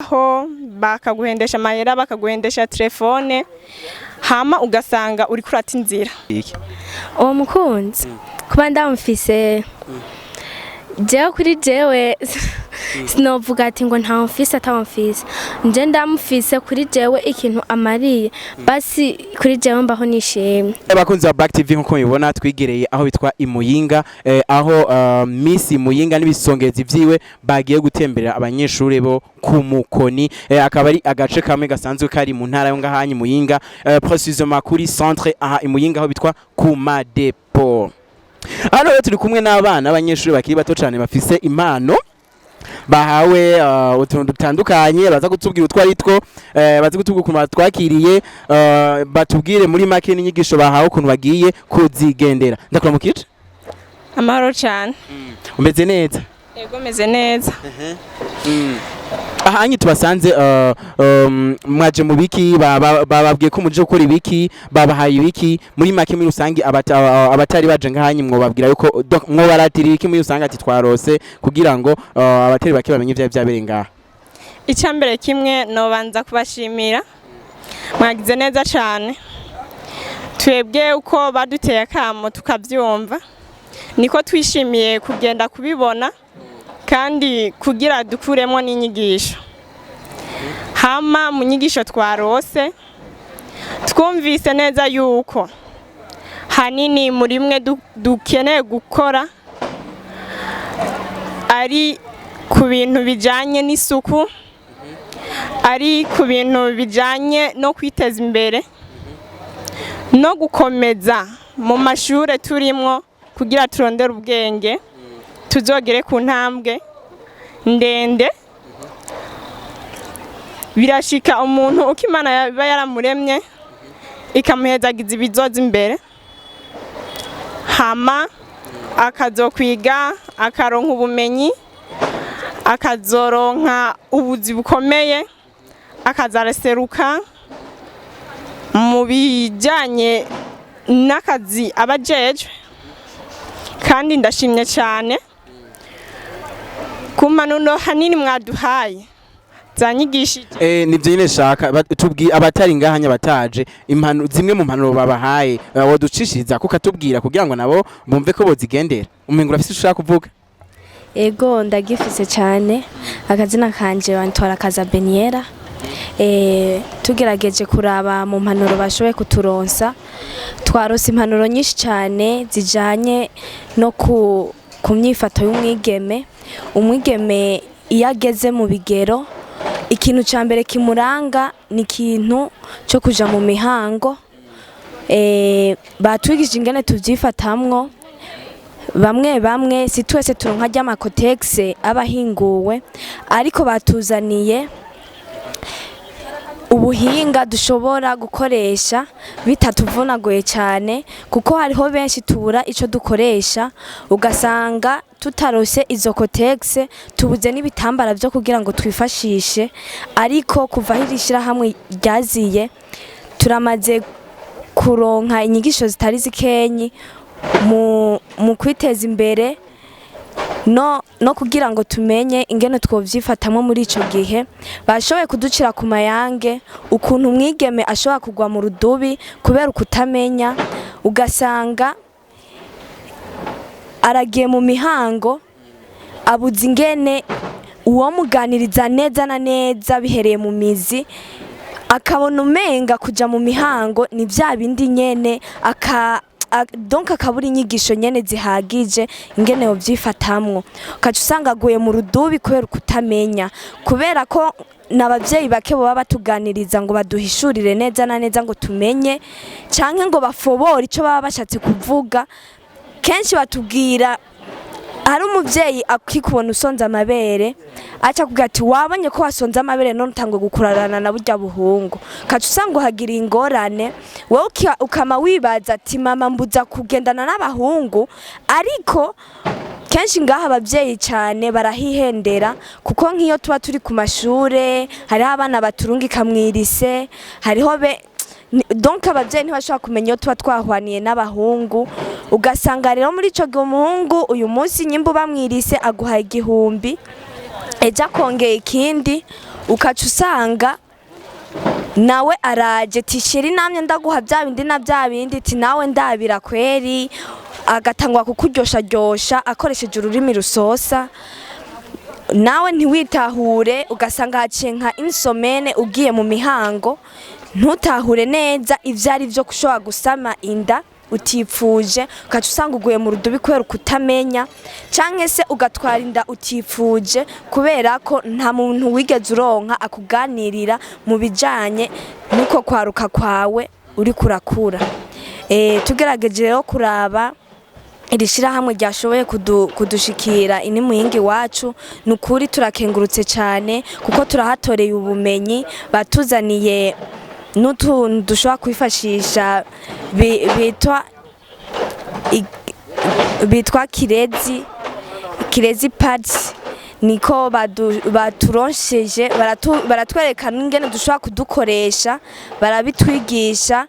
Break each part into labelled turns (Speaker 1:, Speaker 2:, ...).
Speaker 1: baho bakaguhendesha amahera bakaguhendesha telefone hama ugasanga uri kurata inzira.
Speaker 2: Uwo mukunzi kuba ndamufise jewe kuri jewe sinovuga ati ngo nta mfise atamfise nje ndamufise kuri jewe ikintu amariye basi kuri jewe mbaho nishimye.
Speaker 3: Abakunzi ba Black TV nkuko mubibona twigereye aho bitwa I Muyinga aho Miss Muyinga n'ibisongezi vyiwe bagiye gutemberera abanyeshuri bo ku Mukoni akaba ari agace kamwe gasanzwe kari mu ntara yo ngahanyi Muyinga précisément kuri centre aha I Muyinga aho bitwa ku Madepo. Hano turi kumwe n'abana abanyeshuri bakiri bato cyane bafise impano bahawe utuntu dutandukanye baza gutubwira utwari two baza gutubwira ukuntu batwakiriye batubwire muri make n'inyigisho bahawe ukuntu bagiye kuzigendera. Ndakora mu kice
Speaker 1: Amahoro cyane.
Speaker 3: Umeze neza?
Speaker 1: Yego meze neza.
Speaker 3: Ahanyi tubasanze mwaje mu biki bababwiye ko muje gukora ibiki babahaye ibiki muri make muri rusangi abatari baje ngahanyi mwo babwira yuko mwo baratiri iki muri rusangi ati twarose kugira ngo abatari bake bamenye ivya byabere ngaha.
Speaker 1: Icyambere kimwe no banza kubashimira mwagize neza cyane twebwe uko baduteye akamo tukabyumva niko twishimiye kugenda kubibona kandi kugira dukuremo n'inyigisho. Hama mu nyigisho twarose twumvise neza yuko hanini muri mwe dukeneye gukora ari ku bintu bijanye n'isuku, ari ku bintu bijanye no kwiteza imbere no gukomeza mu mashure turimo kugira turondere ubwenge tuzogere ku ntambwe ndende. Birashika umuntu uko Imana yaba yaramuremye ikamuhezagiza ibizoza imbere hama akazokwiga akaronka ubumenyi akazoronka ubuzi bukomeye akazaraseruka mu bijanye n'akazi abajejwe. Kandi ndashimye cyane kumanuno hanini mwaduhaye zanyigishije
Speaker 3: nivyo nyine shaka tubwi abatari ngahanya bataje impano zimwe mu mpanuro babahaye woducishiriza kuko atubwira kugira ngo nabo bumve ko bozigendera. Umengo urafise ushaka kuvuga?
Speaker 2: Ego ndagifise cyane akazina kanje wantwara kaza Beniera tugerageje kuraba mu mpanuro bashoboye kuturonsa twarose impanuro nyinshi cyane zijanye no ku myifato y'umwigeme. Umwigeme iyo ageze mu bigero ikintu cya mbere kimuranga ni ikintu cyo kuja mu mihango. Batwigije ingene tuvyifatamwo bamwe si twese turonka ry'ama cotex abahinguwe ariko batuzaniye ubuhinga dushobora gukoresha bitatuvunagoye cyane kuko hariho benshi tubura ico dukoresha ugasanga tutarose izo cotex tubuze n'ibitambara byo kugira ngo twifashishe. Ariko kuva hirishira hamwe ryaziye turamaze kuronka inyigisho zitari zikenyi mu kwiteza imbere no kugira ngo tumenye ingene twovyifatamwe muri ico gihe. Bashoboye kuducira ku mayange ukuntu umwigeme ashobora kugwa mu rudubi kubera ukutamenya ugasanga aragiye mu mihango abuze ingene uwo muganiriza neza na neza bihereye mu mizi akabona umenga kuja mu mihango ni vya bindi nyene donc akabura inyigisho nyene zihagije ingene yo vyifatamwo ukaca usanga aguye mu rudubi kubera ukutamenya kubera ko n'abavyeyi bake baba batuganiriza ngo baduhishurire neza na neza ngo tumenye canke ngo bafobore ico baba bashatse kuvuga. Kenshi batubwira hari umuvyeyi akikubona usonza amabere aca kugira ati wabonye ko wasonza amabere none utangwe gukurarana na burya buhungu kaca usanga uhagira ingorane wowe ukama wibaza ati mama mbuza kugendana n'abahungu. Ariko kenshi ngaha abavyeyi cyane barahihendera kuko nk'iyo tuba turi ku mashure hariho abana baturungika mwirise hariho donc abavyeyi ntibashobora kumenya iyo tuba twahwaniye n'abahungu ugasanga rero muri ico gihe umuhungu uyu munsi nyimba bamwirise aguha 1000 eja kongeye ikindi ukaca usanga nawe araje tishiri namye ndaguha bya bindi na bya bindi ti nawe ndabira kweri agatangwa kukuryoshya akoresheje ururimi rusosa nawe ntiwitahure ugasanga haciye nka insomene ugiye mu mihango ntutahure neza ivyo ari byo kushobora gusama inda utifuje ukaca usanga uguye mu rudubi kubera kutamenya canke se ugatwara inda utifuje kubera ko nta muntu wigeze uronka akuganirira mu bijanye nuko kwaruka kwawe uri kurakura. Tugerageje rero kuraba irishira hamwe ryashoboye kudushikira ini muyinga wacu nukuri turakengurutse cyane kuko turahatoreye ubumenyi batuzaniye nutundi dushobora kwifashisha bitwa kirezi pads niko baturonsheje baratwerekana ingene dushobora kudukoresha barabitwigisha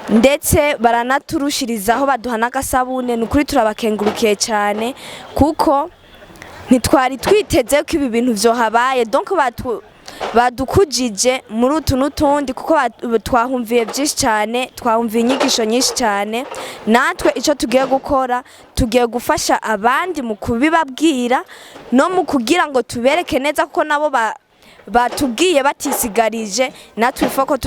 Speaker 2: ndetse baranaturushirizaho baduha n'agasabune nukuri turabakengurukiye cyane kuko ntitwari twiteze ko ibi bintu byo habaye donc badukujije muri utu nutundi kuko twahumviye byinshi cyane twahumviye inyigisho nyinshi cyane natwe icyo tugiye gukora tugiye gufasha abandi mu kubibabwira no mu kugira ngo tubereke neza kuko nabo batubwiye batisigarije natwe ifoko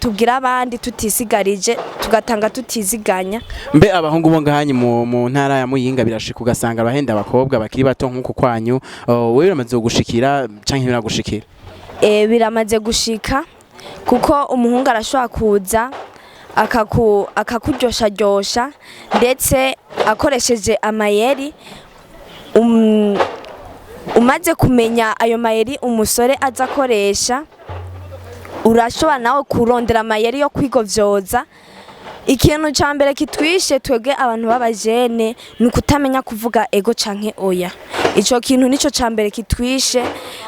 Speaker 2: tubwira abandi tutisigarije tugatanga tutiziganya.
Speaker 3: Mbe abahungu bo ngahanyi mu ntara ya Muyinga birashika ugasanga abahenda abakobwa bakiri bato nkuko kwanyu wewe biramaze gushikira canke biragushikira?
Speaker 2: Biramaze gushika kuko umuhungu arashobora kuza akakuryoshya ndetse akoresheje amayeri umaze kumenya ayo mayeri umusore aza akoresha urashobora nawe kurondera amayeri yo kwigovyoza. Ikintu ca mbere kitwishe twege abantu b'abajene ni kutamenya kuvuga ego canke oya. Ico kintu nico ca mbere kitwishe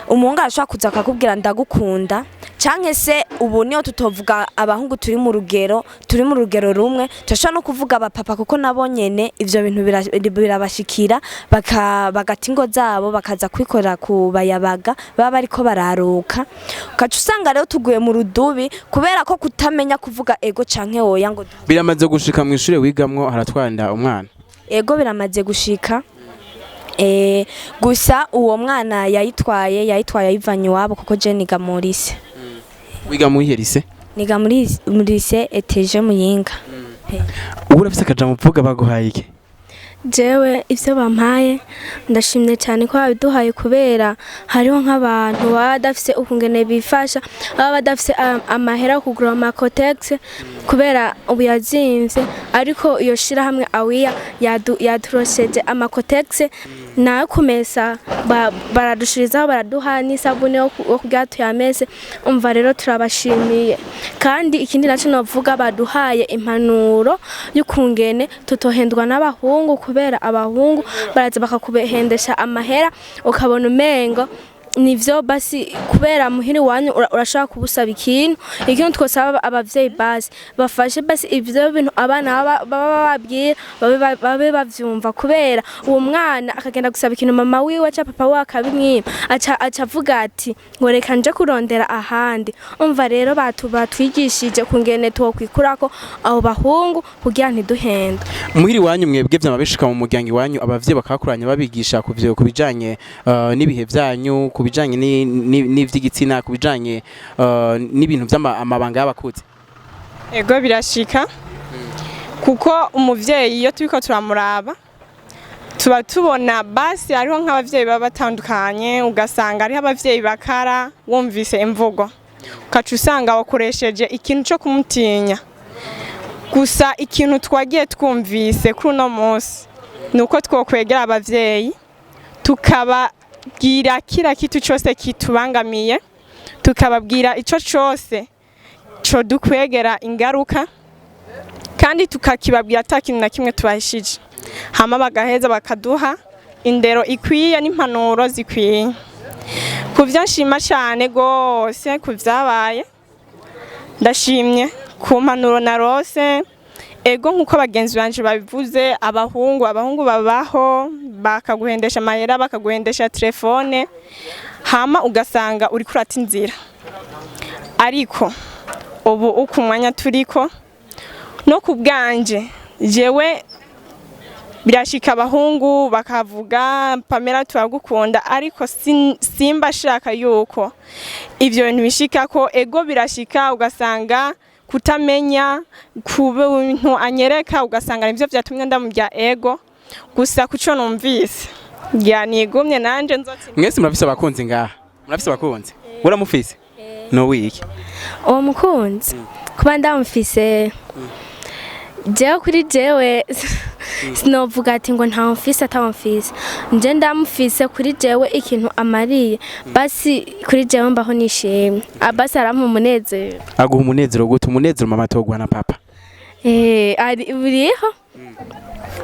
Speaker 2: umuhungu arashobora kuza akakubwira ndagukunda canke se ubu niyo tutovuga abahungu turi mu rugero rumwe turashobora no kuvuga abapapa kuko nabo nyene ivyo bintu birabashikira bagata ingo zabo bakaza kwikorera ku bayabaga baba bariko bararuka ukaca usanga rero tuguye mu rudubi kubera ko kutamenya kuvuga ego canke oya ngo
Speaker 3: biramaze gushika mu ishure wigamwo haratwanda umwana.
Speaker 2: Ego biramaze gushika gusa uwo mwana yayitwaye ayivanye iwabo kuko je niga muri lycée.
Speaker 3: Wiga muri lycée?
Speaker 2: Niga muri lycée eteje Muyinga.
Speaker 3: Urafise akaja muvuga baguhaye iki?
Speaker 4: Jewe ivyo bampaye ndashimye cyane ko babiduhaye kubera hariho nk'abantu badafise ukungene bifasha badafise amahera kugura ama cotex kubera ubu yazimvye ariko iyo shira hamwe awiya yaturosheje ama cotex na kumesa baradushirizaho baraduha n'isabune yo kugira tuyamese umva rero turabashimiye kandi ikindi naco novuga baduhaye impanuro y'ukungene tutohendwa n'abahungu kubera abahungu baraza bakakubehendesha amahera ukabona umengo nivyo basi kubera muhiri wanyu urashaka kubusaba ikintu twosaba abavyeyi basi bafashe basi ivyo bintu abana baba babwira babe bavyumva kubera uwo mwana akagenda gusaba ikintu mama wiwe cha papa we akabimwima aca avuga ati ngo reka nje kurondera ahandi umva rero batwigishije kungene twokwikurako abo bahungu kugira ntiduhenda.
Speaker 3: Muhiri wanyu mwebwe vyamabishika mu muryango wanyu abavyeyi bakakuranya babigisha kubijanye n'ibihe vyanyu kubijanye n'ivy'igitsina kubijanye n'ibintu by'amabanga y'abakuze.
Speaker 1: Ego birashika kuko umuvyeyi iyo turiko turamuraba tuba tubona basi hariho nk'abavyeyi baba batandukanye ugasanga hariho abavyeyi bakara wumvise imvugo ukaca usanga wakoresheje ikintu cyo kumutinya gusa ikintu twagiye twumvise kuri uno munsi nuko twokwegera abavyeyi tukababwira kira kitu cyose kitubangamiye tukababwira ico cyose cyo dukwegera ingaruka kandi tukakibabwira atakintu na kimwe tubahishije hama bagaheza bakaduha indero ikwiye n'impanuro zikwiye. Kuvyo nshima cyane gose kuvyabaye ndashimye ku mpanuro narose ego nk'uko abagenzi banje babivuze abahungu babaho bakaguhendesha amahera bakaguhendesha telefone hama ugasanga uri kurata inzira ariko ubu uko umwanya turiko no kubwanje jewe birashika abahungu bakavuga Pamela turagukunda ariko simba shaka yuko ivyo bintu bishika ko ego birashika ugasanga kutamenya kubintu anyereka ugasanga nivyo vyatumye ndamurya ego gusa kuco numvise yanigumye nanje nzoti
Speaker 3: mwese murafise abakunzi ngaha murafise abakunzi uramufise no wiki
Speaker 4: uwo mukunzi kuba ndamufise jewe kuri jewe sinovuga ati ngo nta mfise atamfise nje ndamufise kuri jewe ikintu amariye basi kuri jewe mbaho nishimye abasi arampa umunezero
Speaker 3: aguha umunezero gute umunezero mama togwa na papa
Speaker 4: ari buriho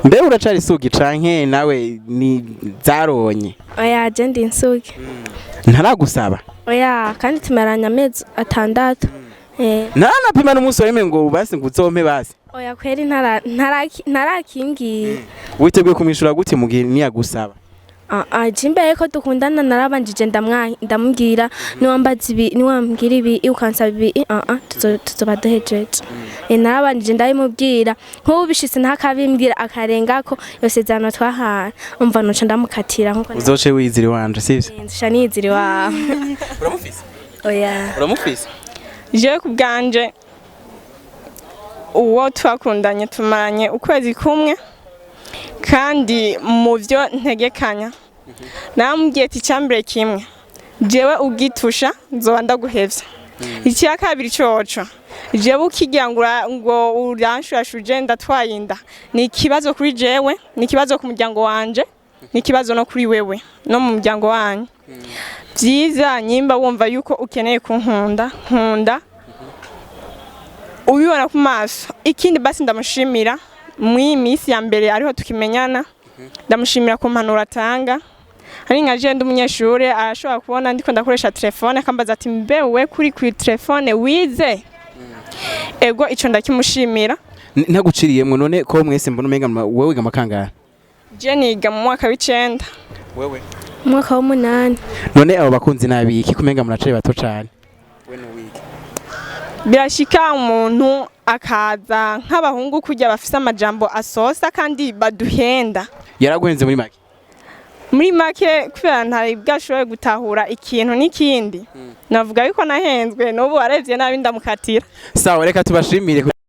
Speaker 3: mbe uracari sugi canke nawe ni zaronye
Speaker 4: oya je ndi insugi
Speaker 3: ntaragusaba
Speaker 4: oya kandi tumeranya amezi 6
Speaker 3: ntanapima n'umunsi wemeye ngo basi ngo uzompe basi
Speaker 4: oya kweri ntarakingiye
Speaker 3: witeguye kumwishura gute mu gihe niyagusaba
Speaker 4: imbere ko dukundana narabanjije ndamubwira niwambwira ibi ukansaba ibi tuzoba duhejeje narabanjije ndabimubwira nk'ubu bishitse ntakabimbwira akarengako yosezerano twahana umva noca ndamukatira nkuko
Speaker 3: uzoce wiziri wanje sivyo
Speaker 4: ndusha niziri wawe
Speaker 3: uramufise
Speaker 4: oya
Speaker 3: uramufise
Speaker 1: je kubwanje uwo twakundanye tumaranye ukwezi kumwe kandi mu byo ntegekanya namubwiye ati cyambere kimwe jewe ugitusha nzoba ndaguhevye icya kabiri coco jewe ukigira ngo uranshurashuje ndatwayinda ni ikibazo kuri jewe ni ikibazo ku muryango wanje ni ikibazo no kuri wewe no mu muryango wanyu byiza nyimba wumva yuko ukeneye kunkunda nkunda ubibona ku maso ikindi basi ndamushimira muri minsi ya mbere ariho tukimenyana ndamushimira ku mpanuro atanga ari nka je ndi umunyeshuri arashobora kubona ndiko ndakoresha telefone akambaza ati mbe we kuri ku telefone wize ego ico ndakimushimira
Speaker 3: ntaguciriyemwe none ko mwese mbona umenga wewe wiga makangara
Speaker 1: je niga mu mwaka w'9
Speaker 3: wewe
Speaker 4: umwaka w'8
Speaker 3: none abo bakunzi nabiki kumenga muracari bato cane we no wiki
Speaker 1: birashika umuntu akaza nk'abahungu kujya bafise amajambo asosa kandi baduhenda
Speaker 3: yaragwenze muri make kubera ntari bwashoboye gutahura ikintu n'ikindi navuga yuko nahenzwe n'ubu arevye nabi ndamukatira sawa reka tubashimire